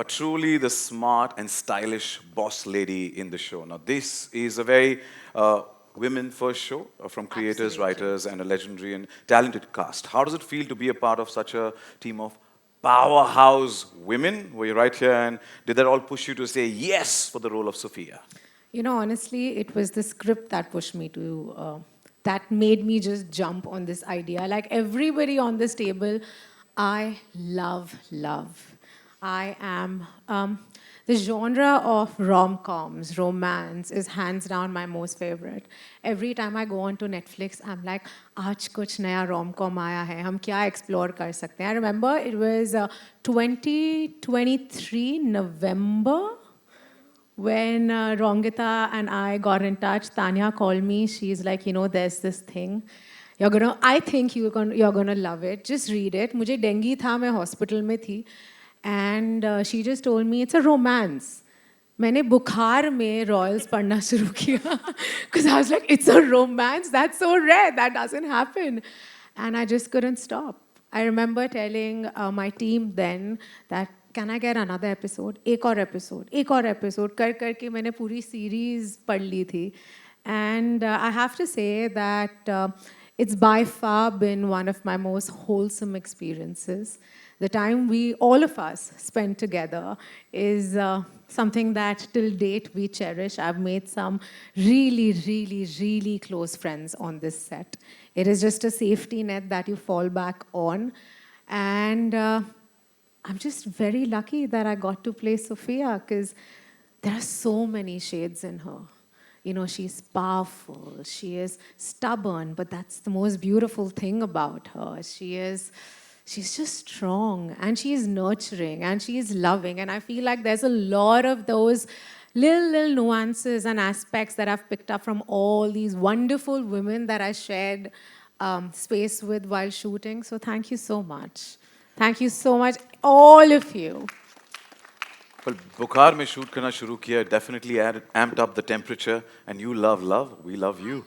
truly the smart and stylish boss lady in the show. Now, this is a very women first show from creators, Absolutely. writers, and a legendary and talented cast. How does it feel to be a part of such a team of powerhouse women? Were you right here, and did that all push you to say yes for the role of Sophia? You know, honestly, it was the script that pushed me to, that made me just jump on this idea. Like everybody on this table, I love. I am, the genre of rom-coms, romance, is hands down my most favorite. Every time I go onto Netflix, I'm like, आज कुछ नया rom-com आया है, हम क्या explore कर सकते हैं? I remember it was 2023 November when Rongita and I got in touch. Tanya called me. She's like, you know, there's this thing. I think you're gonna love it. Just read it. मुझे dengue था, मैं hospital में थी. And she just told me it's a romance. मैंने बुखार में Royals पढ़ना शुरू किया. Because I was like, it's a romance? That's so rare. That doesn't happen. And I just couldn't stop. I remember telling my team then that can I get another episode? एक और episode कर करके मैंने पूरी series पढ़ ली थी. And I have to say that it's by far been one of my most wholesome experiences. The time all of us, spent together is something that till date we cherish. I've made some really close friends on this set. It is just a safety net that you fall back on. And I'm just very lucky that I got to play Sophia because there are so many shades in her. You know, she's powerful, she is stubborn, but that's the most beautiful thing about her. She's just strong and she is nurturing and she is loving. And I feel like there's a lot of those little nuances and aspects that I've picked up from all these wonderful women that I shared space with while shooting. So thank you so much. Thank you so much, all of you. Well, बुखार में shoot करना शुरू किया, definitely amped up the temperature, and you love love, we love you.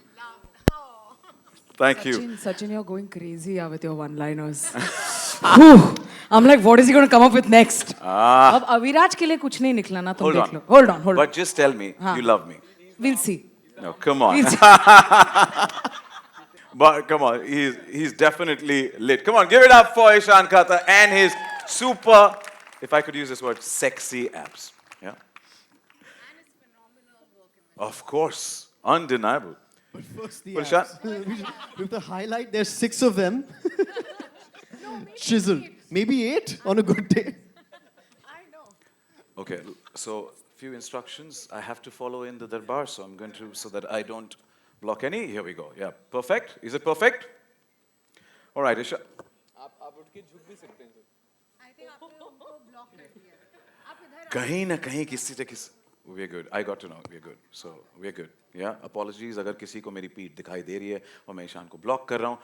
Thank you. Sachin, you're going crazy with your one-liners. Whew. I'm like, what is he going to come up with next? अब अविराज के लिए कुछ नहीं निकला ना तुम देख लो. Hold on. But just tell me, you love me. We'll see. No, come on. We'll see. But come on, he's definitely lit. Come on, give it up for Ishan Khatter and his super, if I could use this word, sexy abs. Yeah. And his phenomenal work. Of course, undeniable. But first the Well, abs. We have to highlight there's 6 of them. Chiseled. Maybe 8 on a good day. I know. Okay, so few instructions I have to follow in the darbar, so I'm going to, so that I don't block any. Here we go. Yeah, perfect. Is it perfect? All right, Isha. आप उठ के झुक भी सकते हैं sir. I think आपने उनको block कर दिया. आप इधर कहीं ना कहीं किसी से किस we're good. I got to know. We're good. So we're good. Yeah. Apologies अगर किसी को मेरी पीठ दिखाई दे रही है और मैं ईशान को ब्लॉक कर रहा हूँ.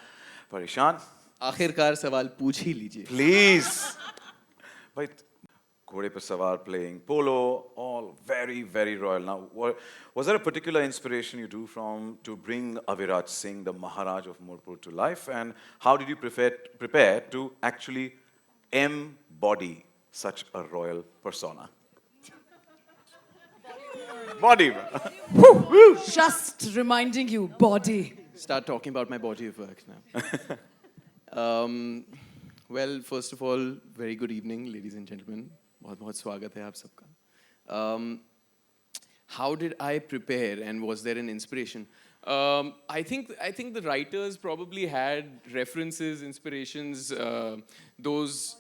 पर ईशान, आखिरकार सवाल पूछ ही लीजिए. please. भाई घोड़े पर सवार, playing polo, all very royal. Now, was there a particular inspiration you drew from to bring Aviraj Singh, the Maharaj of Morpur, to life, and how did you prepare to actually embody such a royal persona? Body. Just reminding you, body. Start talking about my body of work now. Well, first of all, very good evening, ladies and gentlemen. बहुत स्वागत है आप सबका. How did I prepare, and was there an inspiration? I think the writers probably had references, inspirations, those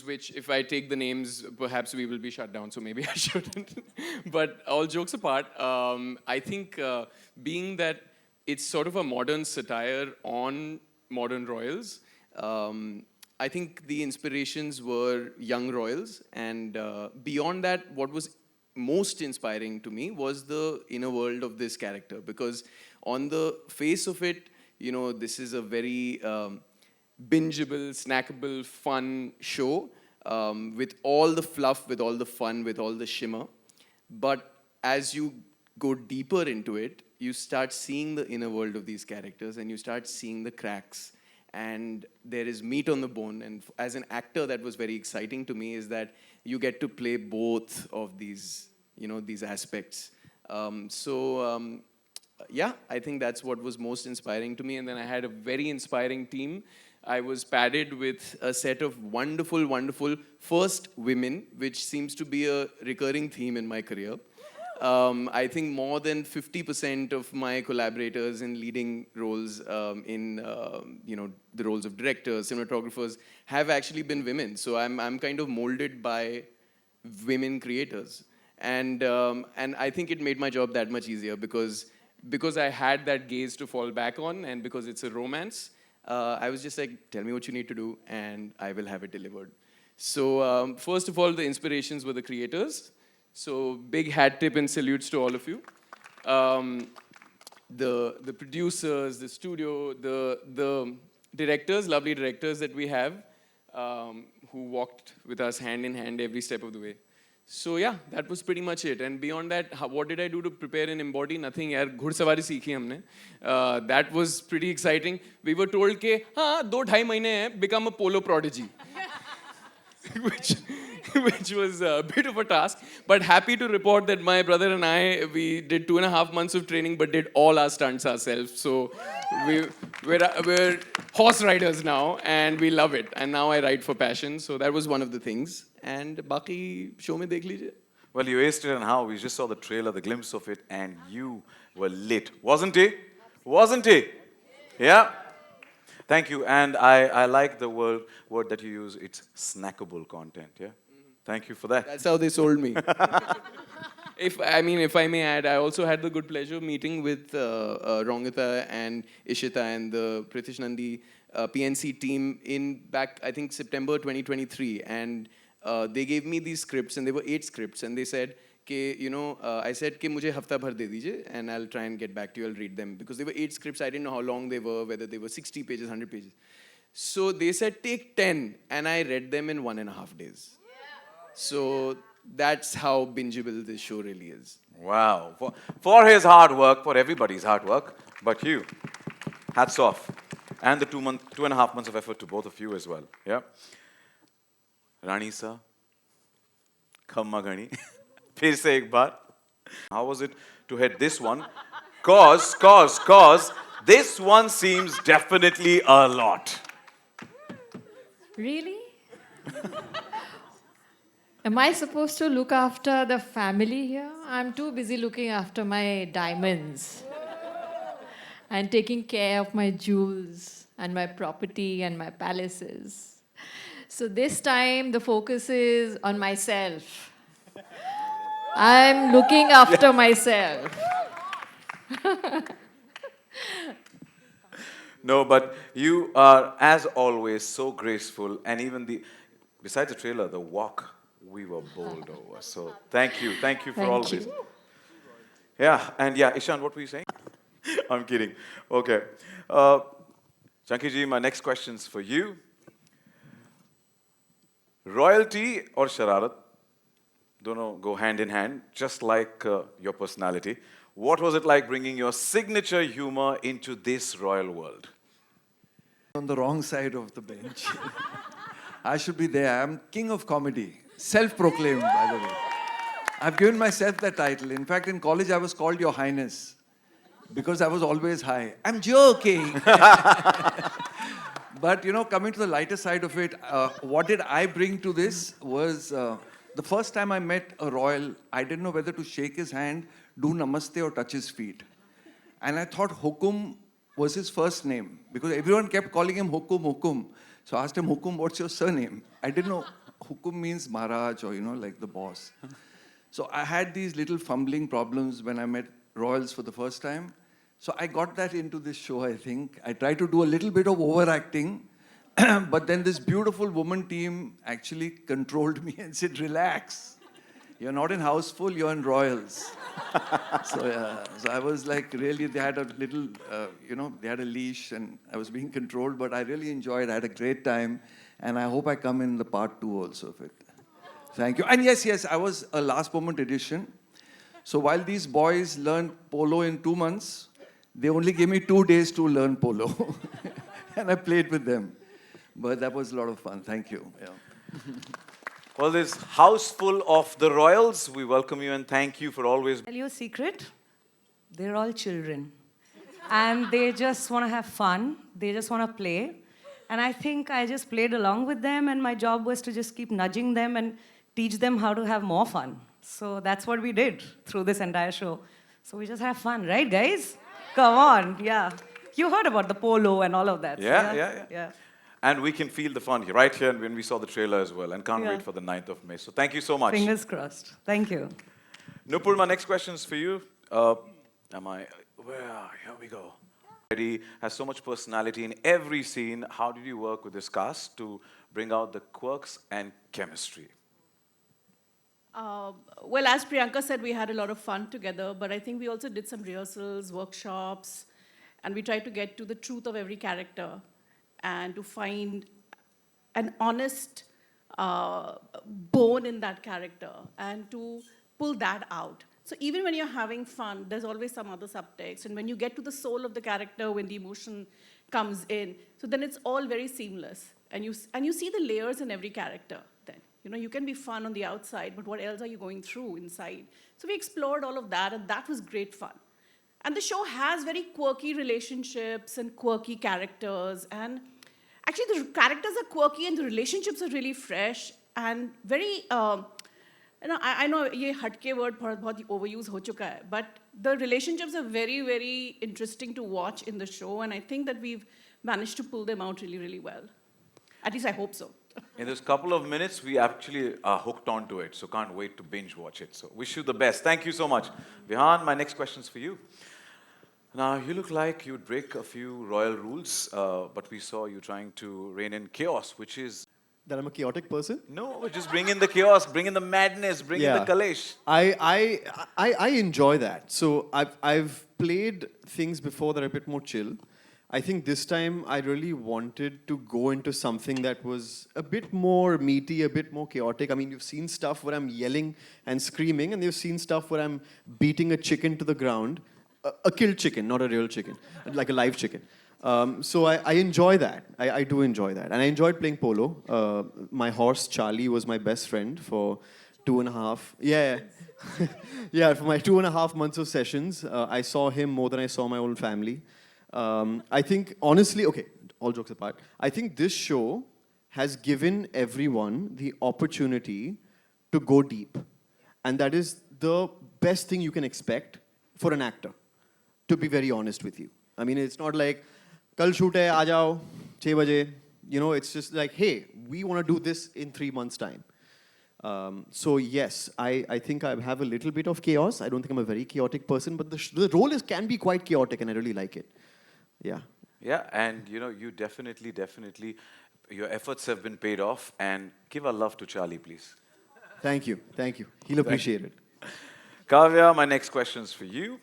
which, if I take the names, perhaps we will be shut down, so maybe I shouldn't. But all jokes apart, I think being that it's sort of a modern satire on modern royals, I think the inspirations were young royals, and beyond that, what was most inspiring to me was the inner world of this character, because on the face of it, you know, this is a very bingeable, snackable, fun show with all the fluff, with all the fun, with all the shimmer. But as you go deeper into it, you start seeing the inner world of these characters and you start seeing the cracks. and there is meat on the bone. And as an actor, that was very exciting to me, is that you get to play both of these, these aspects. Yeah, I think that's what was most inspiring to me. And then I had a very inspiring team. I was padded with a set of wonderful, wonderful first women, which seems to be a recurring theme in my career. I think more than 50% of my collaborators in leading roles, in the roles of directors, cinematographers, have actually been women. So I'm kind of molded by women creators, and I think it made my job that much easier because I had that gaze to fall back on, and because it's a romance, I was just like, tell me what you need to do, and I will have it delivered. So first of all, the inspirations were the creators. So big hat tip and salutes to all of you. The producers, the studio, the directors, lovely directors that we have, who walked with us hand in hand every step of the way. So yeah, that was pretty much it. And beyond that, what did I do to prepare and embody? Nothing. यार घुड़सवारी सीखी हमने. That was pretty exciting. We were told कि हाँ 2-2.5 महीने हैं, become a polo prodigy. which was a bit of a task, but happy to report that my brother and I, we did 2.5 months of training, but did all our stunts ourselves. So we're horse riders now, and we love it. And now I ride for passion. So that was one of the things. And baki show mein dekh lijiye. Well, you aced it, and how? We just saw the trailer, the glimpse of it, and you were lit. Wasn't he? Wasn't he? Yeah? Thank you. And I like the word that you use. It's snackable content, yeah? Thank you for that. That's how they sold me. If I may add, I also had the good pleasure of meeting with Rongita and Ishita and the Pritish Nandi PNC team in back, I think, September 2023. And they gave me these scripts, and there were 8 scripts. And they said, I said, कि मुझे हफ्ता भर दे दीजिए, and I'll try and get back to you, I'll read them. Because there were 8 scripts, I didn't know how long they were, whether they were 60 pages, 100 pages. So they said, take 10, and I read them in 1.5 days. So that's how bingeable this show really is. Wow. For his hard work, for everybody's hard work, but you, hats off. And the 2.5 months of effort to both of you as well. Yeah? Rani Sa, Khamma Ghani. Phir se ek baar. How was it to head this one? Cause this one seems definitely a lot. Really? Am I supposed to look after the family here? I'm too busy looking after my diamonds and taking care of my jewels and my property and my palaces. So this time the focus is on myself. I'm looking after myself. No, but you are, as always, so graceful. And even besides the trailer, the walk, we were bowled over. So thank you for all Thank this. you. Yeah, and yeah, Ishan, what were you saying? I'm kidding. Okay. Chunky ji, my next question's for you. Royalty or shararat, dono go hand in hand, just like your personality. What was it like bringing your signature humor into this royal world? On the wrong side of the bench. I should be there. I'm king of comedy. Self-proclaimed, by the way. I've given myself that title. In fact, in college, I was called Your Highness because I was always high. I'm joking. But, coming to the lighter side of it, what did I bring to this was the first time I met a royal, I didn't know whether to shake his hand, do namaste, or touch his feet. And I thought Hukum was his first name because everyone kept calling him Hukum. So I asked him, Hukum, what's your surname? I didn't know Hukum means Maharaj or, like the boss. So I had these little fumbling problems when I met royals for the first time. So I got that into this show, I think. I tried to do a little bit of overacting, but then this beautiful woman team actually controlled me and said, relax. You're not in Houseful, you're in Royals. So I was like, really, they had a little, they had a leash and I was being controlled, but I really enjoyed it. I had a great time. And I hope I come in the part 2 also of it. Thank you. And yes, I was a last moment addition. So while these boys learned polo in 2 months, they only gave me 2 days to learn polo. and I played with them. But that was a lot of fun. Thank you. Yeah. Well, this house full of the royals, we welcome you and thank you for always. Tell you a secret? They're all children. And they just want to have fun. They just want to play. And I think I just played along with them, and my job was to just keep nudging them and teach them how to have more fun. So that's what we did through this entire show. So we just have fun, right, guys? Come on, yeah. You heard about the polo and all of that. Yeah. And we can feel the fun here, right here when we saw the trailer as well. And can't Yeah. wait for the 9th of May. So thank you so much. Fingers crossed. Thank you. Nupur, my next question is for you. Here we go. Eddie has so much personality in every scene. How did you work with this cast to bring out the quirks and chemistry? Well, as Priyanka said, we had a lot of fun together, but I think we also did some rehearsals, workshops, and we tried to get to the truth of every character and to find an honest bone in that character and to pull that out. So even when you're having fun, there's always some other subtext. And when you get to the soul of the character, when the emotion comes in, so then it's all very seamless. And you see the layers in every character then. You know, you can be fun on the outside, but what else are you going through inside? So we explored all of that, and that was great fun. And the show has very quirky relationships and quirky characters. And actually, the characters are quirky and the relationships are really fresh and very... I know ये हटके word बहुत overuse हो चुका है, but the relationships are very, very interesting to watch in the show, and I think that we've managed to pull them out really, really well. At least I hope so. In this couple of minutes, we actually are hooked onto it, so can't wait to binge watch it. So wish you the best. Thank you so much. Vihan, my next question is for you. Now, you look like you'd break a few royal rules, but we saw you trying to rein in chaos, which is... That I'm a chaotic person? No, just bring in the chaos, bring in the madness, bring in the kalesh. I enjoy that. So I've played things before that are a bit more chill. I think this time I really wanted to go into something that was a bit more meaty, a bit more chaotic. I mean, you've seen stuff where I'm yelling and screaming, and you've seen stuff where I'm beating a chicken to the ground. A killed chicken, not a real chicken, like a live chicken. So I enjoy that. I do enjoy that. And I enjoyed playing polo. My horse, Charlie, was my best friend for 2.5... Yeah. Yeah, for my 2.5 months of sessions. I saw him more than I saw my own family. I think, honestly, okay, all jokes apart, I think this show has given everyone the opportunity to go deep. And that is the best thing you can expect for an actor, to be very honest with you. I mean, it's not like, kal shoot hai, aa jao, 6 baje. You know, it's just like, hey, we want to do this in 3 months' time. So yes, I think I have a little bit of chaos. I don't think I'm a very chaotic person, but the role can be quite chaotic, and I really like it. Yeah. Yeah, and you know, you definitely, your efforts have been paid off. And give our love to Charlie, please. Thank you. He'll appreciate it. Kavya, my next question is for you.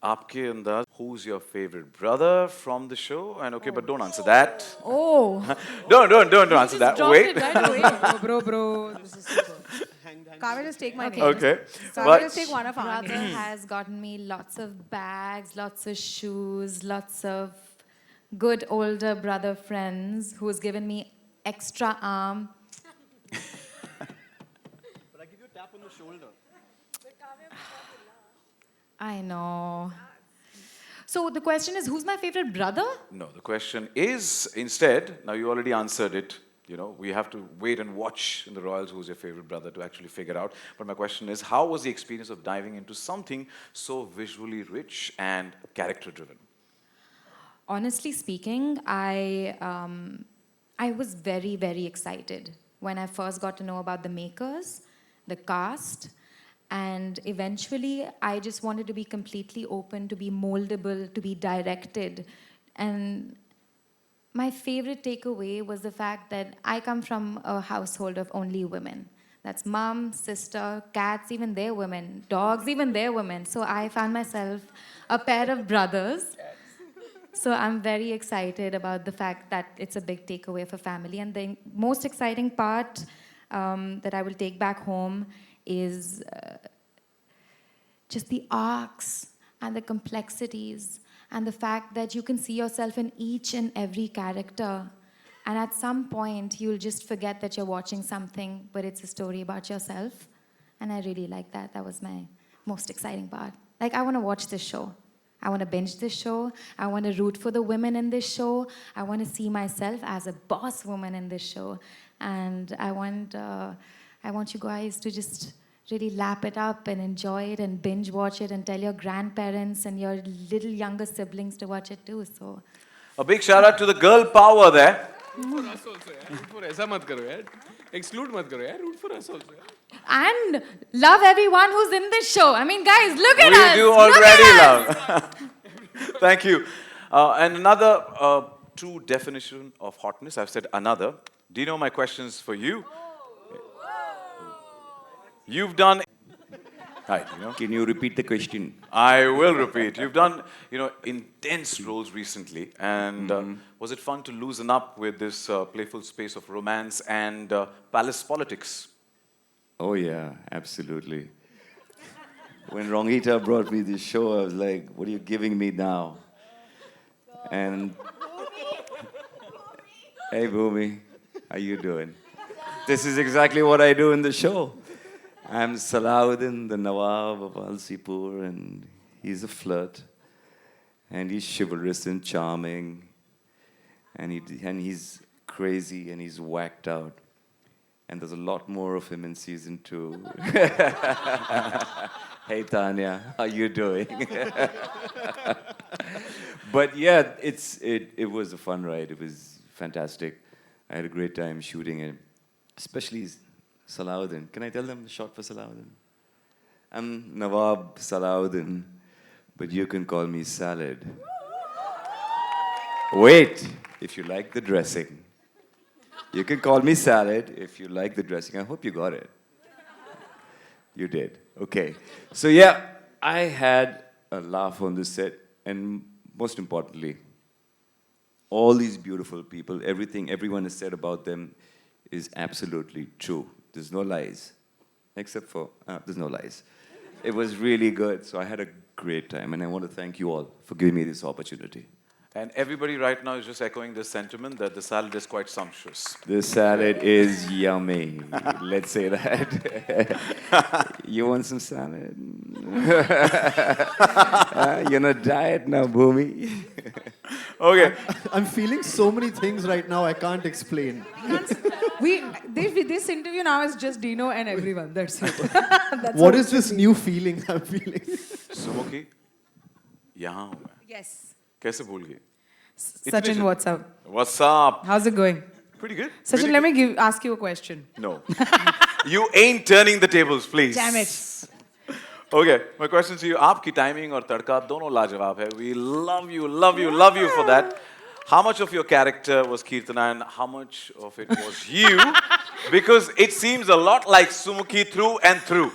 Aapke andaz, who's your favorite brother from the show? And okay, but don't answer that. Oh. Don't answer that. Wait. Bro. This is super. Kavya, just take my name. Okay. Kavya, But just take one of our Brother names. has gotten me lots of bags, lots of shoes, lots of good older brother friends who's given me extra arm. But I give you a tap on the shoulder. I know. So the question is, who's my favorite brother? no, the question is instead, now you already answered it. You know, we have to wait and watch in the Royals who's your favorite brother to actually figure out. But my question is, how was the experience of diving into something so visually rich and character-driven? Honestly speaking, I was very, very excited when I first got to know about the makers, the cast, and eventually I just wanted to be completely open, to be moldable, to be directed. And my favorite takeaway was the fact that I come from a household of only women. That's mom, sister, cats, even they're women, dogs, even they're women. So I found myself a pair of brothers. So I'm very excited about the fact that it's a big takeaway for family. And the most exciting part that I will take back home is just the arcs and the complexities and the fact that you can see yourself in each and every character. And at some point, you'll just forget that you're watching something, but it's a story about yourself. And I really like that. That was my most exciting part. Like, I want to watch this show. I want to binge this show. I want to root for the women in this show. I want to see myself as a boss woman in this show. And I want you guys to just really lap it up and enjoy it and binge watch it and tell your grandparents and your little younger siblings to watch it too. So, A big shout out to the girl power there. Root for us also, yaar. Root for ऐसा मत करो यार. Exclude मत करो यार. Root for us also, yaar. and love everyone who's in this show. I mean, guys, look at We us. do Look already at us. love. Thank you. And another true definition of hotness, I've said another. Do you know my questions for you? You've done. Hi, you know. Can you repeat the question? I will repeat. You've done, intense roles recently, and was it fun to loosen up with this playful space of romance and palace politics? Oh yeah, absolutely. When Rongita brought me this show, I was like, what are you giving me now? And hey Bhumi, how you doing? This is exactly what I do in the show. I'm Salahuddin, the Nawab of Alsipur, and he's a flirt. And he's chivalrous and charming. And he's crazy and he's whacked out. And there's a lot more of him in season 2. Hey Tanya, how you doing? But yeah, it was a fun ride. It was fantastic. I had a great time shooting it, especially Salahuddin. Can I tell them the short for Salahuddin? I'm Nawab Salahuddin, but you can call me Salad. Wait, if you like the dressing. You can call me Salad if you like the dressing. I hope you got it. You did. Okay. So yeah, I had a laugh on the set, and most importantly, all these beautiful people, everything everyone has said about them is absolutely true. There's no lies. Except for, there's no lies. It was really good, so I had a great time, and I want to thank you all for giving me this opportunity. And everybody right now is just echoing this sentiment that the salad is quite sumptuous. The salad is yummy. Let's say that. You want some salad? You're on a diet now, Bhumi. Okay. I'm feeling so many things right now I can't explain. This interview now is just Dino and everyone. That's it. What is this new feeling I'm feeling? Sumukhi, यहाँ हूँ मैं. Yes. कैसे भूल गई? Sachin, what's up? What's up? How's it going? Pretty good. Sachin, Really let good. me ask you a question. No. You ain't turning the tables, please. Damn it. Okay, my question to you. आपकी timing और तड़का दोनों लाजवाब है. We love you, love you, love you for that. How much of your character was Kirtana and how much of it was you? Because it seems a lot like Sumukhi through and through.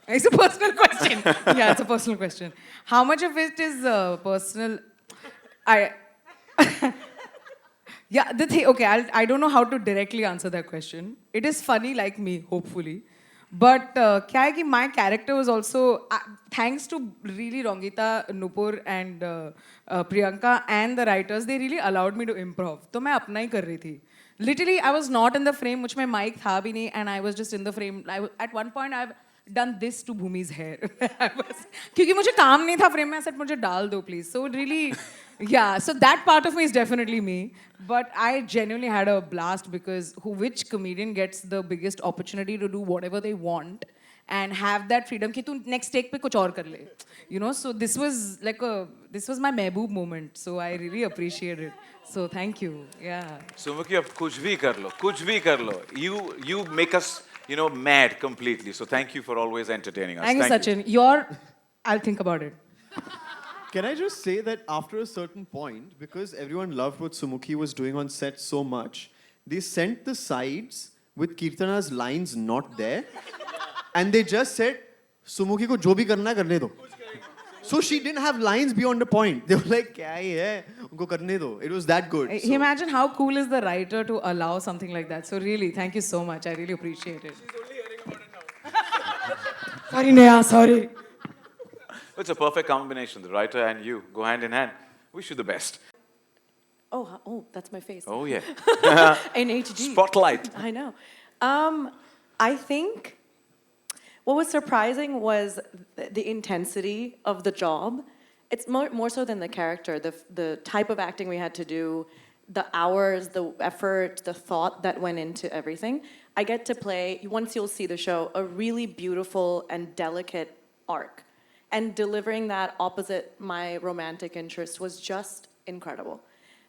It's a personal question. Yeah, it's a personal question. How much of it is personal? Yeah, the thing. Okay, I don't know how to directly answer that question. It is funny like me, hopefully. But क्या है कि my character was also thanks to really Rongita, Nupur and Priyanka and the writers, they really allowed me to improv. तो मैं अपना ही कर रही थी. Literally, I was not in the frame, मुझ में mic था भी नहीं, and I was just in the frame. At one point, I've done this to Bhumi's hair. क्योंकि मुझे काम नहीं था frame में, I said मुझे डाल दो please. So really, yeah. So that part of me is definitely me. But I genuinely had a blast because which comedian gets the biggest opportunity to do whatever they want and have that freedom कि तू next take पे कुछ और कर ले. You know, so this was my mehboob moment. So I really appreciate it. So thank you. Yeah. Sumukhi, अब कुछ भी कर लो. You make us, mad completely. So thank you for always entertaining us. Thank you, Sachin. I'll think about it. Can I just say that after a certain point, because everyone loved what Sumukhi was doing on set so much, they sent the sides with Kirtana's lines not there, and they just said, Sumukhi ko jo bhi karna hai, karne do. So she didn't have lines beyond a point. They were like, kya hi hai? Unko karne do. It was that good. So. Imagine how cool is the writer to allow something like that. So really, thank you so much. I really appreciate it. Sorry, Neha, sorry. It's a perfect combination. The writer and you go hand in hand. Wish you the best. Oh, that's my face. Oh, yeah. In HD. Spotlight. I know. I think what was surprising was the intensity of the job. It's more so than the character, the type of acting we had to do, the hours, the effort, the thought that went into everything. I get to play, once you'll see the show, a really beautiful and delicate arc. And delivering that opposite my romantic interest was just incredible.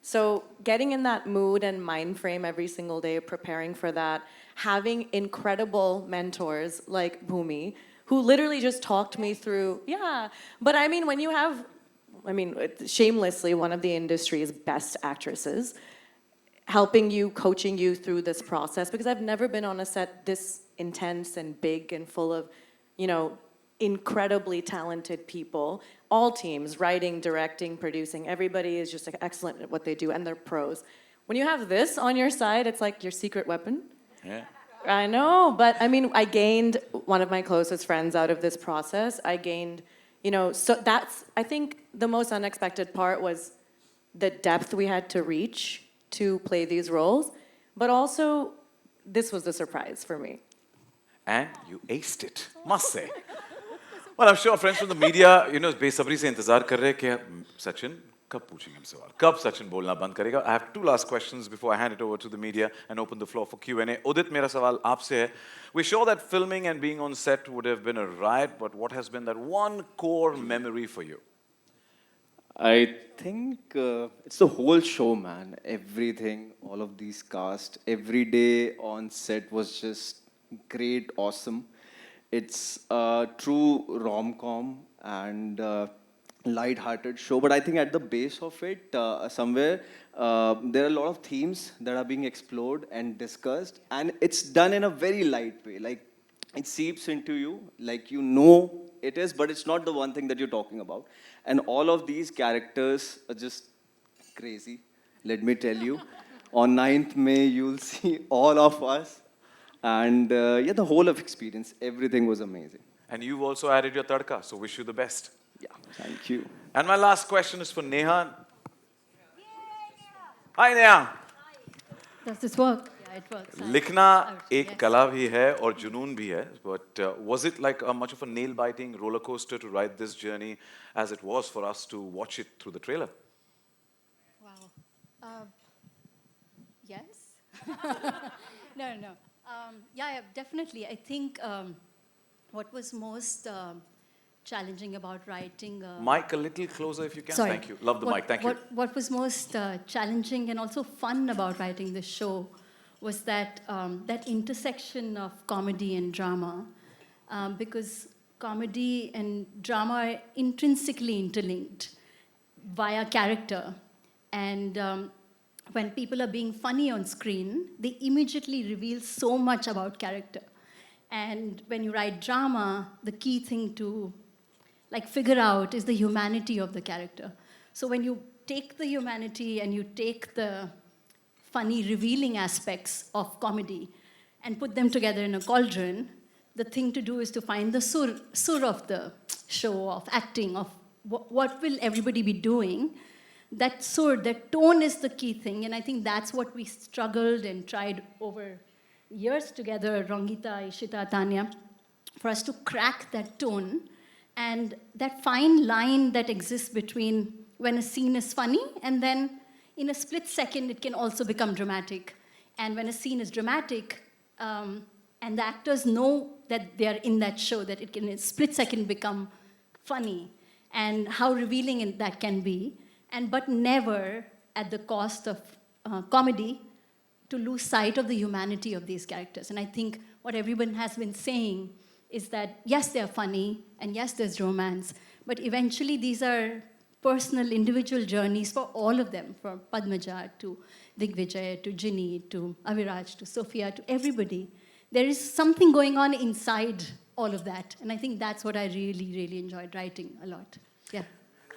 So getting in that mood and mind frame every single day, preparing for that, having incredible mentors like Bhumi, who literally just talked me through, yeah. But I mean, when you have, shamelessly, one of the industry's best actresses, helping you, coaching you through this process, because I've never been on a set this intense and big and full of, incredibly talented people, all teams, writing, directing, producing, everybody is just excellent at what they do, and they're pros. When you have this on your side, it's like your secret weapon. Yeah. I know, but I gained one of my closest friends out of this process. I gained, so that's, I think the most unexpected part was the depth we had to reach to play these roles, but also this was the surprise for me. And you aced it, must say. Well, I'm sure friends from the media, बेसब्री से इंतजार कर रहे हैं कि सचिन कब पूछेंगे हम सवाल, कब सचिन बोलना बंद करेगा. I have two last questions before I hand it over to the media and open the floor for Q&A. Udit, मेरा सवाल आपसे है. We're sure that filming and being on set would have been a riot, but what has been that one core memory for you? I think it's the whole show, man. Everything, all of these cast, every day on set was just great, awesome. It's a true rom-com and light-hearted show, but I think at the base of it, somewhere, there are a lot of themes that are being explored and discussed, and it's done in a very light way. Like, it seeps into you, like it is, but it's not the one thing that you're talking about. And all of these characters are just crazy, let me tell you. On 9th May, you'll see all of us. And the whole of experience, everything was amazing. And you've also added your tadka, so wish you the best. Yeah, thank you. And my last question is for Neha. Hi, Neha. Does this work? Yeah, it works. लिखना एक कला भी है और जुनून भी है, but was it like much of a nail-biting roller coaster to ride this journey as it was for us to watch it through the trailer? Wow. Yes. No. Yeah, definitely. I think what was most challenging about writing... Mic a little closer if you can. Sorry. Thank you. Love the mic. Thank you. What was most challenging and also fun about writing this show was that that intersection of comedy and drama, because comedy and drama are intrinsically interlinked via character. And when people are being funny on screen, they immediately reveal so much about character. And when you write drama, the key thing to figure out is the humanity of the character. So when you take the humanity and you take the funny, revealing aspects of comedy and put them together in a cauldron, the thing to do is to find the sur of the show, of acting, of what will everybody be doing. That sur, that tone is the key thing, and I think that's what we struggled and tried over years together, Rangita, Ishita, Tanya, for us to crack that tone and that fine line that exists between when a scene is funny and then in a split second it can also become dramatic. And when a scene is dramatic and the actors know that they are in that show, that it can in a split second become funny, and how revealing that can be. But never at the cost of comedy, to lose sight of the humanity of these characters. And I think what everyone has been saying is that, yes, they're funny, and yes, there's romance, but eventually these are personal, individual journeys for all of them, from Padmaja to Digvijay to Ginny to Aviraj to Sophia to everybody. There is something going on inside all of that, and I think that's what I really, really enjoyed writing a lot. Yeah.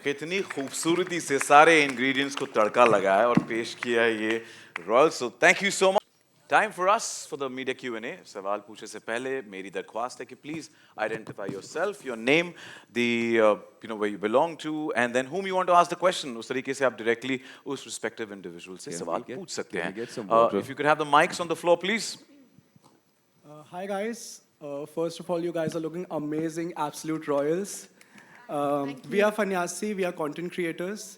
कितनी खूबसूरती से सारे ingredients को तड़का लगाया और पेश किया ये royal. So thank you so much. Time for us for the media Q&A. सवाल पूछने से पहले मेरी दरख्वास्त है कि please identify yourself, your name, the where you belong to, and then whom you want to ask the question. उस तरीके से आप directly उस respective individual से सवाल पूछ सकते हैं. If you could have the mics on the floor, please. Hi guys. First of all, you guys are looking amazing, absolute royals. We are Fanyasi, we are content creators.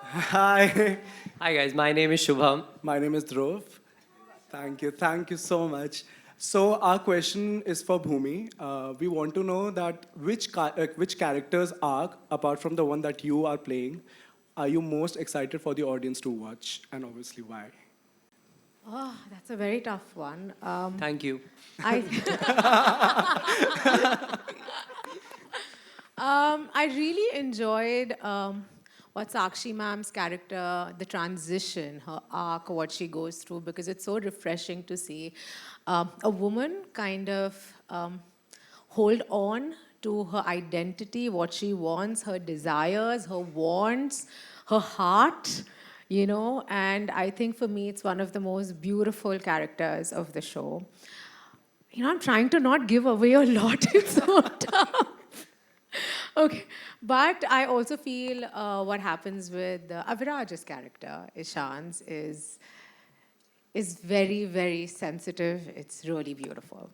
Hi. Hi guys, my name is Shubham. My name is Dhruv. Thank you so much. So our question is for Bhumi. We want to know that which character's arc, apart from the one that you are playing, are you most excited for the audience to watch, and obviously why? Oh, that's a very tough one. Thank you. I really enjoyed what Sakshi ma'am's character, the transition, her arc, what she goes through, because it's so refreshing to see a woman kind of hold on to her identity, what she wants, her desires, her wants, her heart, and I think for me it's one of the most beautiful characters of the show. I'm trying to not give away a lot, it's so tough. Okay, but I also feel what happens with Aviraj's character, Ishan's, is very, very sensitive. It's really beautiful.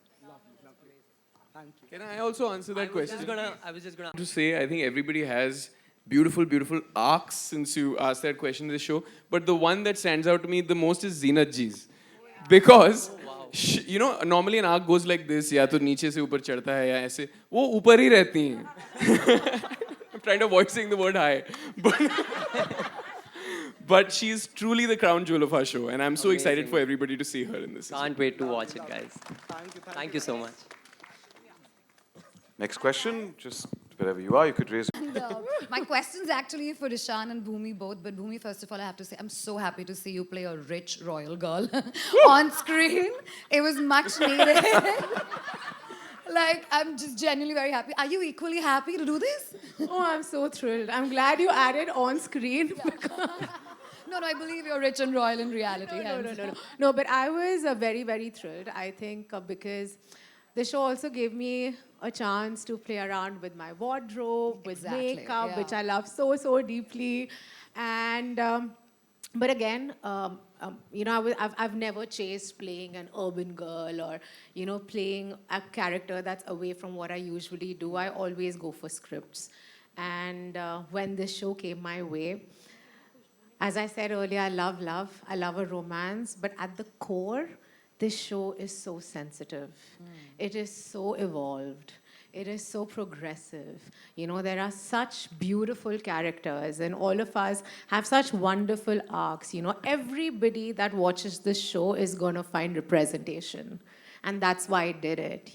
Can I also answer that question? I was just gonna To say, I think everybody has beautiful, beautiful arcs since you asked that question in the show. But the one that stands out to me the most is Zeenat Ji's. Because, normally an arc goes like this, या तो नीचे से ऊपर चढ़ता है या ऐसे, वो ऊपर ही रहती हैं. I'm trying to avoid saying the word high. But she's truly the crown jewel of our show. And I'm so excited for everybody to see her in this. Can't wait to watch it, guys. Thank you so much. Next question, just wherever you are, you could raise. My question's actually for Ishan and Bhumi both, but Bhumi, first of all, I have to say, I'm so happy to see you play a rich royal girl on screen. It was much needed. I'm just genuinely very happy. Are you equally happy to do this? Oh, I'm so thrilled. I'm glad you added on screen. No, I believe you're rich and royal in reality. No, but I was very, very thrilled, I think, because the show also gave me a chance to play around with my wardrobe, with makeup, which I love so, so deeply. And, but again, I've never chased playing an urban girl or, playing a character that's away from what I usually do. I always go for scripts. And when this show came my way, as I said earlier, I love love. I love a romance. But at the core, this show is so sensitive. It is so evolved. It is so progressive. There are such beautiful characters, and all of us have such wonderful arcs. Everybody that watches this show is going to find representation. And that's why I did it,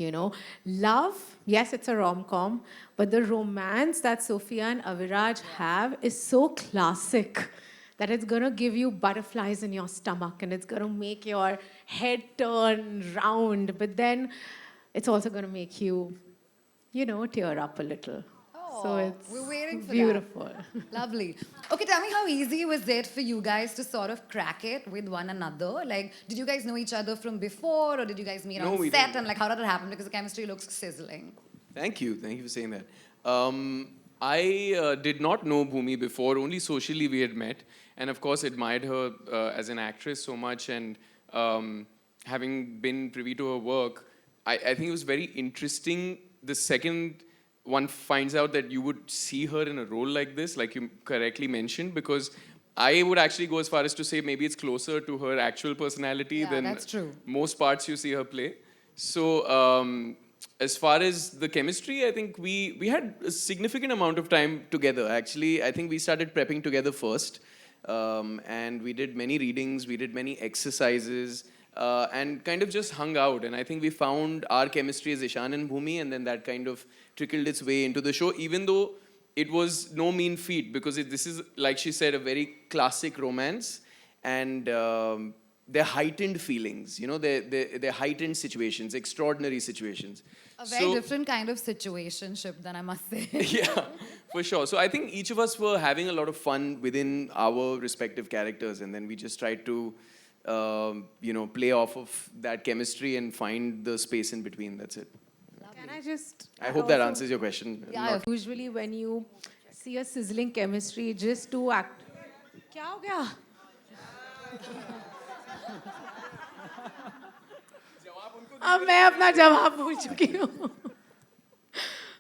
Love, yes, it's a rom-com, but the romance that Sophia and Aviraj have is so classic that it's going to give you butterflies in your stomach and it's going to make your head turn round. But then it's also going to make you, tear up a little. So it's we're waiting for beautiful. That. Lovely. Okay, tell me, how easy was it for you guys to sort of crack it with one another? Did you guys know each other from before, or did you guys meet on set? And how did it happen? Because the chemistry looks sizzling. Thank you for saying that. I did not know Bhumi before, only socially we had met. And of course, admired her as an actress so much. And having been privy to her work, I think it was very interesting the second one finds out that you would see her in a role like this, like you correctly mentioned, because I would actually go as far as to say maybe it's closer to her actual personality than that's true. Most parts you see her play. So as far as the chemistry, I think we had a significant amount of time together. Actually, I think we started prepping together first. And we did many readings, we did many exercises, and kind of just hung out. And I think we found our chemistry as Ishan and Bhumi, and then that kind of trickled its way into the show, even though it was no mean feat, because this is, like she said, a very classic romance. And they're heightened feelings, they're heightened situations, extraordinary situations. A very different kind of situationship, then I must say. Yeah, for sure. So I think each of us were having a lot of fun within our respective characters, and then we just tried to play off of that chemistry and find the space in between. That's it. Can I just? I hope that answers your question. Yeah. Usually, when you see a sizzling chemistry, just to act. क्या हो गया? अब मैं अपना जवाब भूल चुकी हूँ.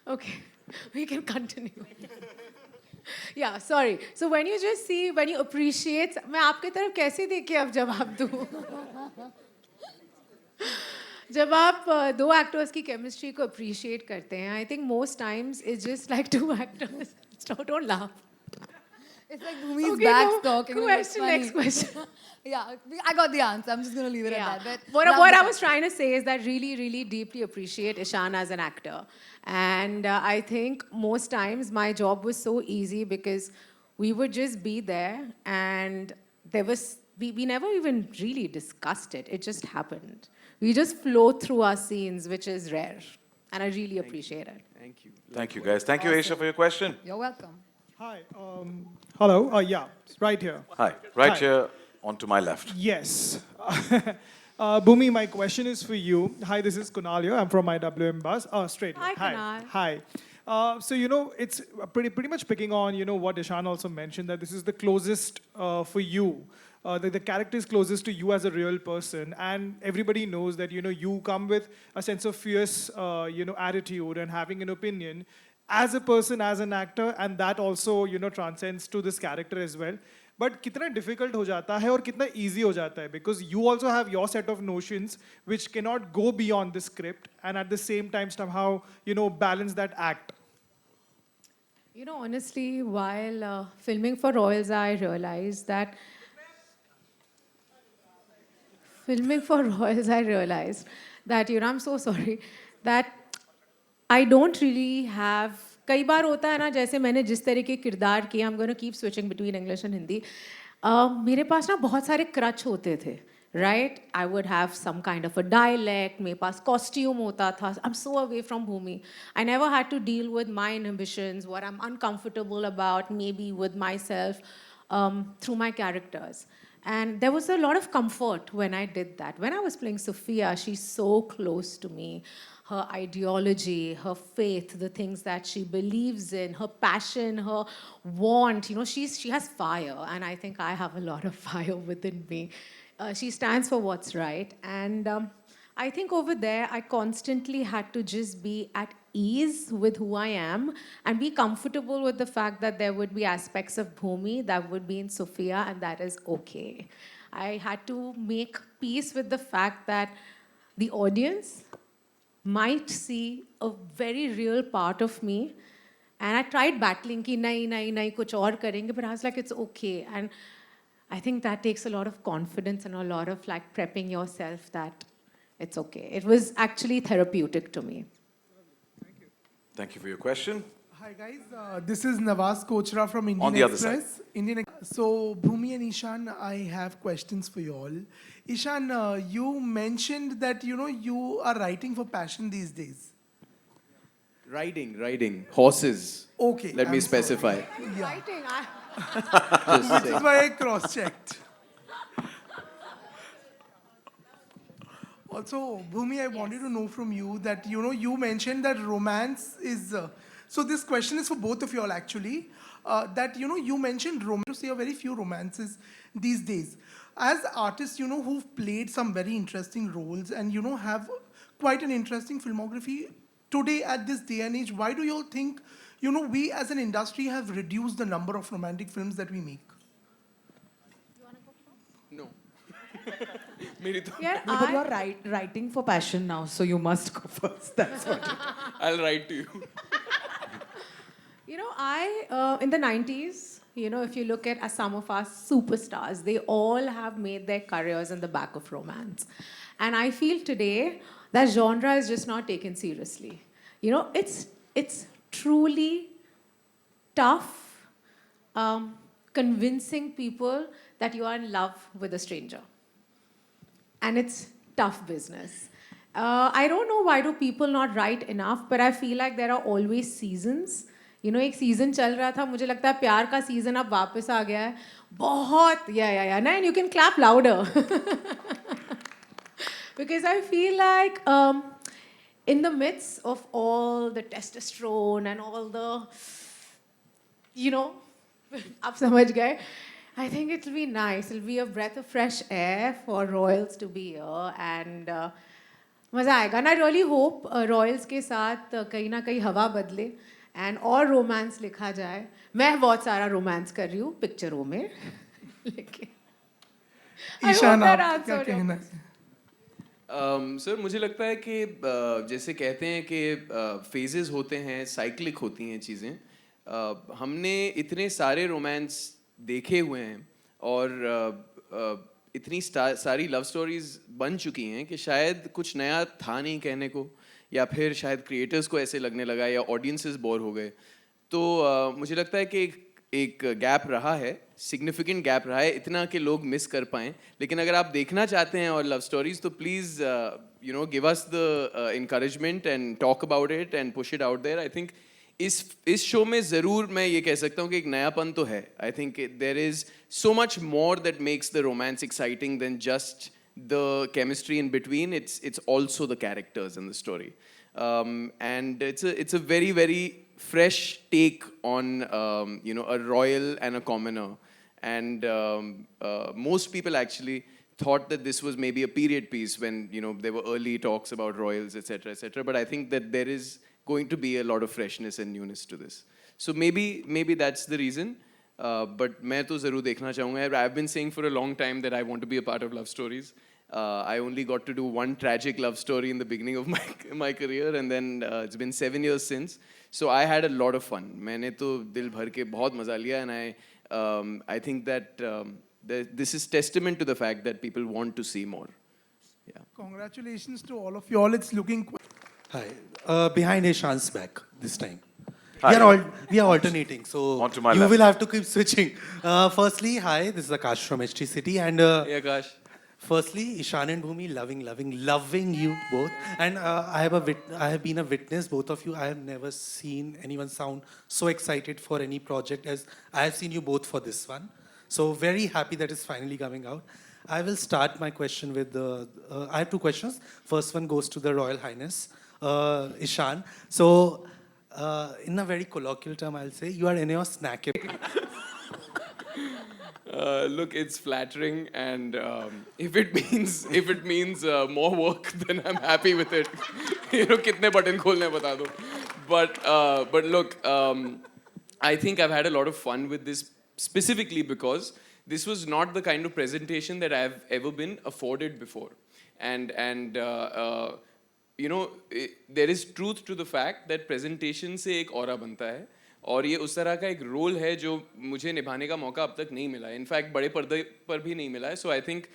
Okay, we can continue. Yeah, sorry. So when you just see, when you appreciate, मैं आपके तरफ कैसे देख के अब जवाब दूँ? जब आप दो एक्टर्स की केमिस्ट्री को अप्रिशिएट करते हैं, I think most times it's just like two actors. Don't laugh. It's like Bhumi's Okay, back no, talking. question, next question. Yeah, I got the answer. I'm just going to leave it Yeah. at that. But What I was trying to say is that really, really deeply appreciate Ishan as an actor. And I think most times my job was so easy because we would just be there and we never even really discussed it. It just happened. We just flow through our scenes, which is rare. And I really appreciate it. Thank you. Thank you, guys. Thank you, Aisha, for your question. You're welcome. Hi. Hello. Yeah, right here. Hi. Right Hi. here on to my left. Yes. Bhumi, my question is for you. Hi, this is Kunal here. I'm from IWM Buzz. Straight. Hi, Kunal. Hi. So, it's pretty much picking on, what Ishan also mentioned, that this is the closest for you. The character is closest to you as a real person. And everybody knows that, you come with a sense of fierce, attitude and having an opinion as a person, as an actor. And that also, transcends to this character as well. But कितना difficult हो जाता है और कितना easy हो जाता है, because you also have your set of notions which cannot go beyond the script and at the same time somehow, balance that act. Honestly, while filming for Royals, I realized that I'm so sorry, that I don't really have. कई बार होता है ना, जैसे मैंने जिस तरह के किरदार किए, I'm going to keep switching between English and Hindi. मेरे पास ना बहुत सारे क्रच होते थे, right? I would have some kind of a dialect, मेरे पास costume होता था. I'm so away from Bhumi. I never had to deal with my inhibitions, what I'm uncomfortable about, maybe with myself, through my characters. And there was a lot of comfort when I did that. When I was playing Sophia, she's so close to me. Her ideology, her faith, the things that she believes in, her passion, her want. She has fire, and I think I have a lot of fire within me. She stands for what's right. And I think over there, I constantly had to just be at ease with who I am and be comfortable with the fact that there would be aspects of Bhumi that would be in Sophia, and that is okay. I had to make peace with the fact that the audience might see a very real part of me. And I tried battling ki nahi, kuch aur karenge, but I was like, it's okay. And I think that takes a lot of confidence and a lot of prepping yourself that it's okay. It was actually therapeutic to me. Thank you for your question. Hi guys, this is Nawaz Kochra from Indian On the other Express. So Bhumi and Ishan, I have questions for you all. Ishan, you mentioned that you are writing for passion these days. Riding. Horses. Okay. Let me specify. Yeah. Writing, Just Which is why I cross-checked. Also, Bhumi, I wanted to know from you that, you mentioned that romance is... so this question is for both of you all, actually. That, you mentioned romance, to see a very few romances these days. As artists, who've played some very interesting roles and, have quite an interesting filmography, today at this day and age, why do you all think, we as an industry have reduced the number of romantic films that we make? No. Yeah, but you're writing for passion now, so you must go first. That's what. I'll write to you. In the 90s, if you look at some of our superstars, they all have made their careers on the back of romance. And I feel today that genre is just not taken seriously. It's truly tough convincing people that you are in love with a stranger. And it's tough business. I don't know why do people not write enough, but I feel like there are always seasons एक season चल रहा था, मुझे लगता है प्यार का season अब वापस आ गया है. बहुत, yeah, and you can clap louder. Because I feel like in the midst of all the testosterone and all the, आप समझ गए, I think it'll be nice. It'll be a breath of fresh air for royals to be here and मज़ा आएगा. And I really hope royals के साथ कहीं ना कहीं हवा बदले and और romance लिखा जाए. मैं बहुत सारा romance कर रही हूँ पिक्चरों में. लेकिन I ईशान, hope that आप क्या answered your कहना है? सर मुझे लगता है कि जैसे कहते हैं कि फेजेस होते हैं, साइक्लिक होती हैं चीज़ें. हमने इतने सारे रोमांस देखे हुए हैं और इतनी सारी लव स्टोरीज बन चुकी हैं कि शायद कुछ नया था नहीं कहने को, या फिर शायद क्रिएटर्स को ऐसे लगने लगा या ऑडियंसेस बोर हो गए. तो मुझे लगता है कि एक गैप रहा है, सिग्निफिकेंट गैप रहा है, इतना कि लोग मिस कर पाएँ. लेकिन अगर आप देखना चाहते हैं और लव स्टोरीज तो please give us the encouragement and talk about it and push it out there. I think इस शो में ज़रूर मैं ये कह सकता हूँ कि एक नयापन तो है. I think there is so much more that makes the romance exciting than just the chemistry in between. It's also the characters in the story. And it's a very, very fresh take on a royal and a commoner. And most people actually thought that this was maybe a period piece when there were early talks about royals, etc., etc. But I think that there is going to be a lot of freshness and newness to this. So maybe that's the reason. But मैं तो ज़रूर देखना चाहूँगा. I've been saying for a long time that I want to be a part of love stories. I only got to do one tragic love story in the beginning of my career, and then it's been 7 years since. So I had a lot of fun. मैंने तो दिल भर के बहुत मज़ा लिया, and I think that this is testament to the fact that people want to see more. Yeah. Congratulations to all of you all. It's looking. Hi. Behind Ishan's back this time. Hi. We are alternating, so On to my you left. will have to keep switching. Firstly, hi, this is Akash from HT City, and Hey Akash. firstly, Ishan and Bhumi, loving you both. And I have been a witness, both of you. I have never seen anyone sound so excited for any project as I have seen you both for this one. So very happy that it's finally coming out. I will start my question with I have two questions. First one goes to the Royal Highness, Ishan. So, in a very colloquial term, I'll say, you are in your snack. Look, it's flattering, and if it means more work, then I'm happy with it. कितने button खोलने हैं बता दो. But look, I think I've had a lot of fun with this specifically because this was not the kind of presentation that I've ever been afforded before, and there is truth to the fact that presentation से एक aura बनता है. और ये उस तरह का एक रोल है जो मुझे निभाने का मौका अब तक नहीं मिला है. इनफैक्ट बड़े पर्दे पर भी नहीं मिला है. So I think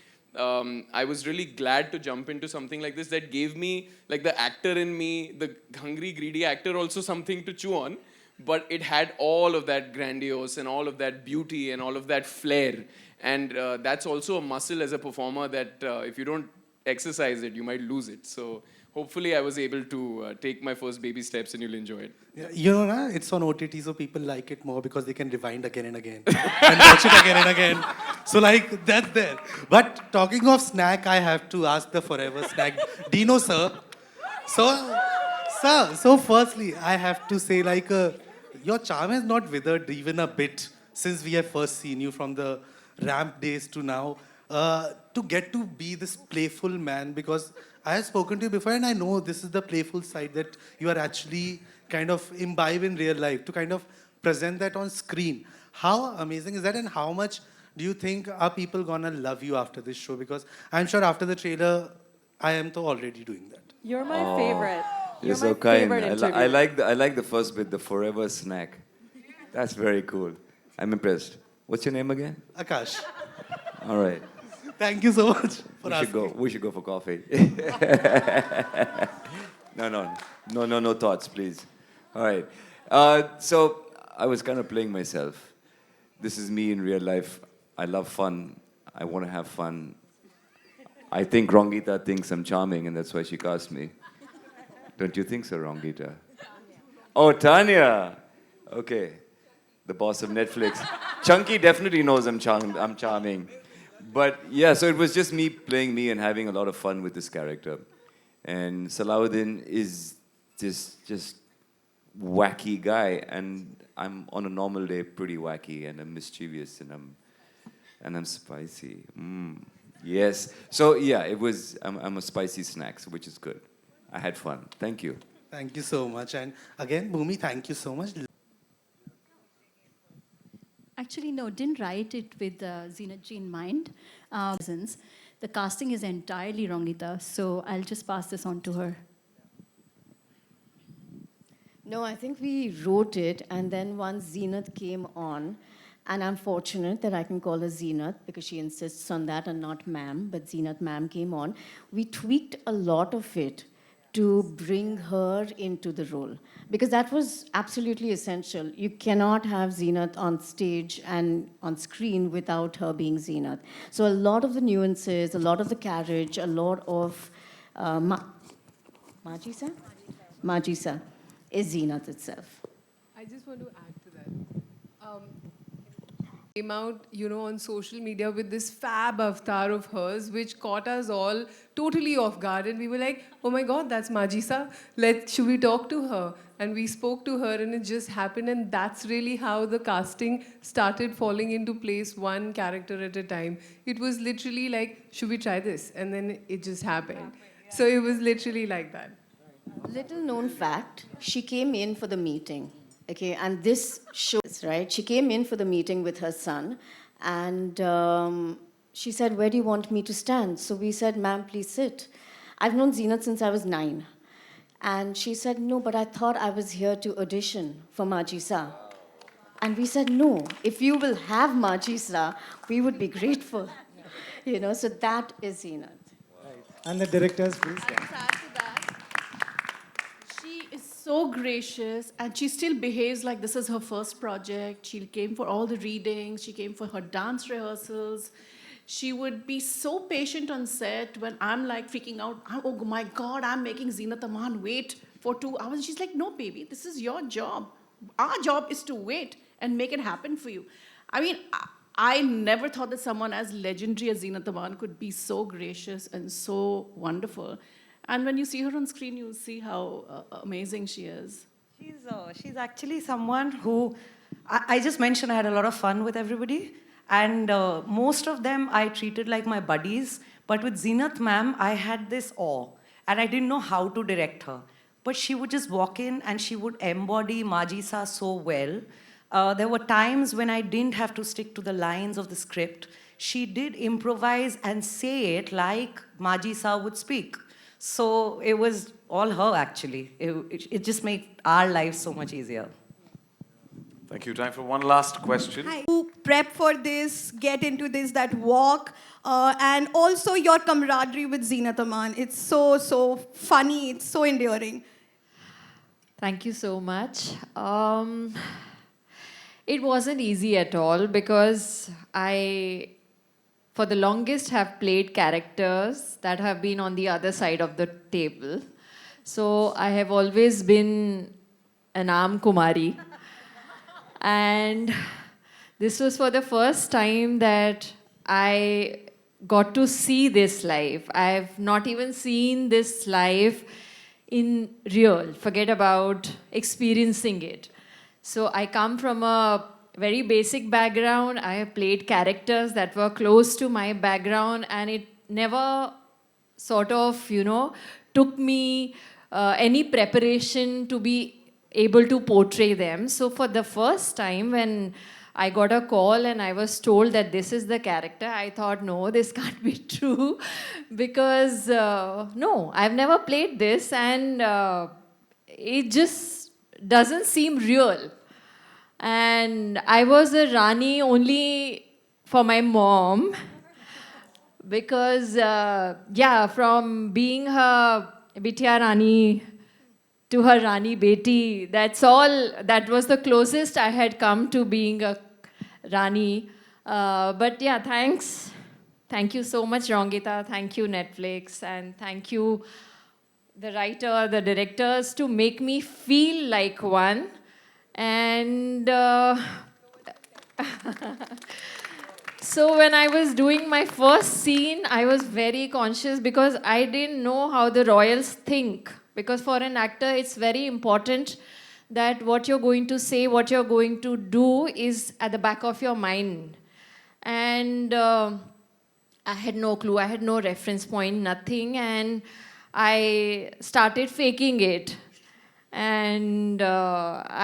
I was really glad to jump into something like this that gave me, like the actor in me, the hungry, greedy actor, also something to chew on. But it had all of that grandiose and all of that beauty and all of that flair. And that's also a muscle as a performer that if you don't exercise it, you might lose it. So hopefully I was able to take my first baby steps and you'll enjoy it. Yeah, it's on OTT, so people like it more because they can rewind again and again and watch it again and again. So like, that's there. But talking of snack, I have to ask the forever snack, Dino sir. So firstly, I have to say like, your charm has not withered even a bit since we have first seen you from the ramp days to now. To get to be this playful man, because I have spoken to you before and I know this is the playful side that you are actually kind of imbibe in real life, to kind of present that on screen. How amazing is that, and how much do you think are people gonna love you after this show? Because I'm sure after the trailer, I am already doing that. You're my favorite. You're so kind. I like the first bit, the forever snack. That's very cool. I'm impressed. What's your name again? Akash. All right. Thank you so much for asking. We should go for coffee. No thoughts, please. All right. So I was kind of playing myself. This is me in real life. I love fun. I want to have fun. I think Rongita thinks I'm charming, and that's why she cast me. Don't you think so, Rongita? Oh, Tanya. Okay. The boss of Netflix. Chunky definitely knows I'm charming. But yeah, so it was just me playing me and having a lot of fun with this character. And Salahuddin is this just wacky guy, and I'm on a normal day pretty wacky, and I'm mischievous, and I'm spicy. Yes. So yeah, I'm a spicy snack, which is good. I had fun. Thank you. Thank you so much. And again, Bhumi, thank you so much. Actually, no, didn't write it with Zenat ji in mind. The casting is entirely Rongita, so I'll just pass this on to her. No, I think we wrote it, and then once Zenat came on, and I'm fortunate that I can call her Zenat because she insists on that and not ma'am, but Zenat ma'am came on. We tweaked a lot of it to bring her into the role because that was absolutely essential. You cannot have Zenat on stage and on screen without her being Zenat. So a lot of the nuances, a lot of the carriage, a lot of Majisa is Zenat itself. I just want to add to that. Came out, on social media with this fab avatar of hers, which caught us all totally off guard. And we were like, oh my God, that's Majisa. Should we talk to her? And we spoke to her, and it just happened. And that's really how the casting started falling into place, one character at a time. It was literally like, should we try this? And then it just happened. So it was literally like that. Little known fact, she came in for the meeting. Okay, and this shows, right? She came in for the meeting with her son, and she said, where do you want me to stand? So we said, ma'am, please sit. I've known Zenat since I was 9. And she said, no, but I thought I was here to audition for Majisa. And we said, no, if you will have Majisa, we would be grateful. So that is Zenat. And the directors, please. So gracious, and she still behaves like this is her first project. She came for all the readings, she came for her dance rehearsals. She would be so patient on set when I'm like freaking out. Oh my God, I'm making Zenat Aman wait for 2 hours. She's like, no, baby, this is your job. Our job is to wait and make it happen for you. I mean, I never thought that someone as legendary as Zenat Aman could be so gracious and so wonderful. And when you see her on screen, you'll see how amazing she is. She's actually someone who, I just mentioned I had a lot of fun with everybody. And most of them I treated like my buddies. But with Zenat ma'am, I had this awe. And I didn't know how to direct her. But she would just walk in and she would embody Majisa so well. There were times when I didn't have to stick to the lines of the script. She did improvise and say it like Majisa would speak. So it was all her, actually. It just made our lives so much easier. Thank you. Time for one last question. Hi. To prep for this, get into this, that walk, and also your camaraderie with Zenat Aman. It's so funny. It's so endearing. Thank you so much. It wasn't easy at all because for the longest have played characters that have been on the other side of the table. So I have always been an Am Kumari. And this was for the first time that I got to see this live. I've not even seen this live in real. Forget about experiencing it. So I come from a very basic background. I have played characters that were close to my background, and it never sort of, took me any preparation to be able to portray them. So for the first time when I got a call and I was told that this is the character, I thought, no, this can't be true because, no, I've never played this and it just doesn't seem real. And I was a Rani only for my mom because, from being her Bitya Rani to her Rani Beti, that was the closest I had come to being a Rani. But yeah, thanks. Thank you so much, Rongita. Thank you, Netflix. And thank you, the writer, the directors, to make me feel like one. And so when I was doing my first scene, I was very conscious because I didn't know how the royals think. Because for an actor, it's very important that what you're going to say, what you're going to do is at the back of your mind. And I had no clue, I had no reference point, nothing. And I started faking it. And that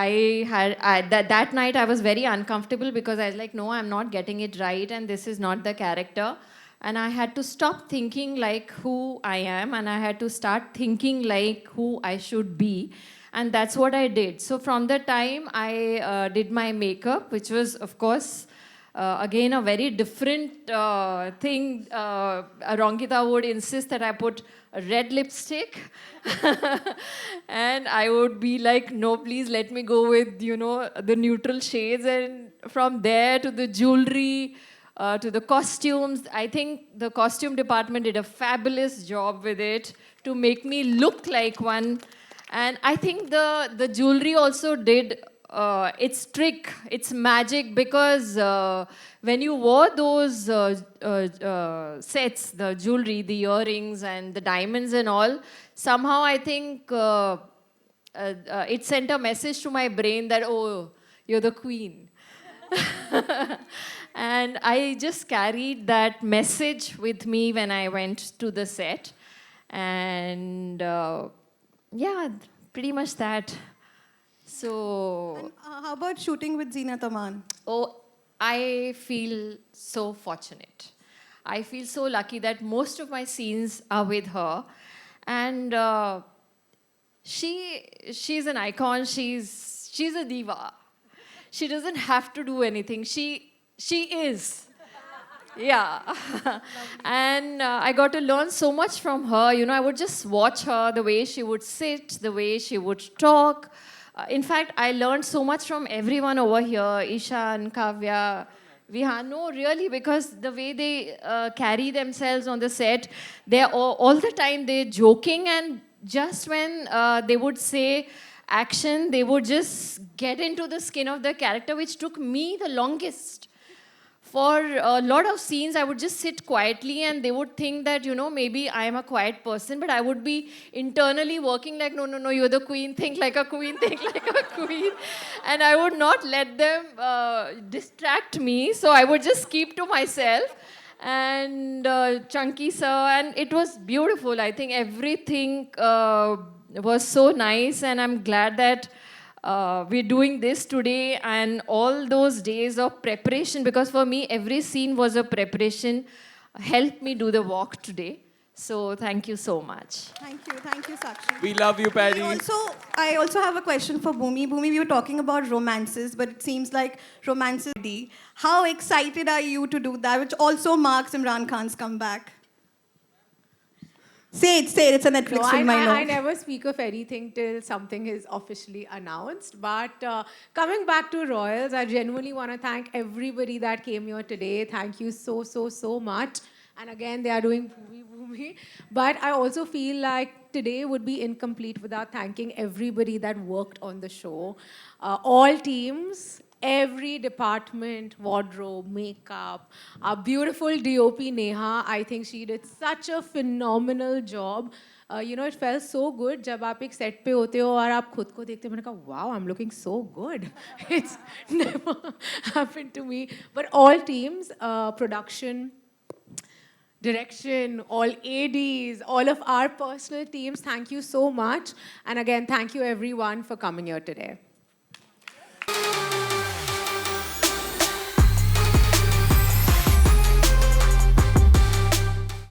night I was very uncomfortable because I was like, no, I'm not getting it right and this is not the character. And I had to stop thinking like who I am and I had to start thinking like who I should be. And that's what I did. So from the time I did my makeup, which was, of course, again, a very different thing. Rongita would insist that I put a red lipstick. And I would be like, no, please let me go with, you know, the neutral shades. And from there to the jewelry, to the costumes, I think the costume department did a fabulous job with it to make me look like one. And I think the jewelry also did its trick, its magic, because when you wore those sets, the jewelry, the earrings and the diamonds and all, somehow I think it sent a message to my brain that, oh, you're the queen. And I just carried that message with me when I went to the set. And yeah, pretty much that. So... And, how about shooting with Zeenat Aman? Oh, I feel so fortunate. I feel so lucky that most of my scenes are with her. And she's an icon. She's a diva. She doesn't have to do anything. She is. Yeah. And I got to learn so much from her. You know, I would just watch her, the way she would sit, the way she would talk. In fact, I learned so much from everyone over here, Ishan, Kavya, Vihan. No, really, because the way they carry themselves on the set, they're all the time they're joking, and just when they would say action, they would just get into the skin of the character, which took me the longest. For a lot of scenes, I would just sit quietly and they would think that, you know, maybe I am a quiet person, but I would be internally working like, no, no, no, you're the queen, think like a queen, think like a queen. And I would not let them distract me, so I would just keep to myself. And Chunky sir, and it was beautiful. I think everything was so nice, and I'm glad that we're doing this today, and all those days of preparation, because for me every scene was a preparation, helped me do the walk today. So thank you so much. Thank you, Sakshi. We love you, Paddy. I also have a question for Bhumi. Bhumi, we were talking about romances, but it seems like romances. How excited are you to do that, which also marks Imran Khan's comeback? Say it, it's a Netflix No, film, I know. I never speak of anything till something is officially announced. But coming back to Royals, I genuinely want to thank everybody that came here today. Thank you so, so, so much. And again, they are doing boomy. But I also feel like today would be incomplete without thanking everybody that worked on the show. All teams, every department, wardrobe, makeup, our beautiful DOP Neha, I think she did such a phenomenal job. You know, it felt so good जब आप एक set पे होते हो और आप खुद को देखते हो, मैंने कहा, wow, I'm looking so good. It's never happened to me. But all teams, production, direction, all ADs, all of our personal teams, thank you so much. And again, thank you everyone for coming here today.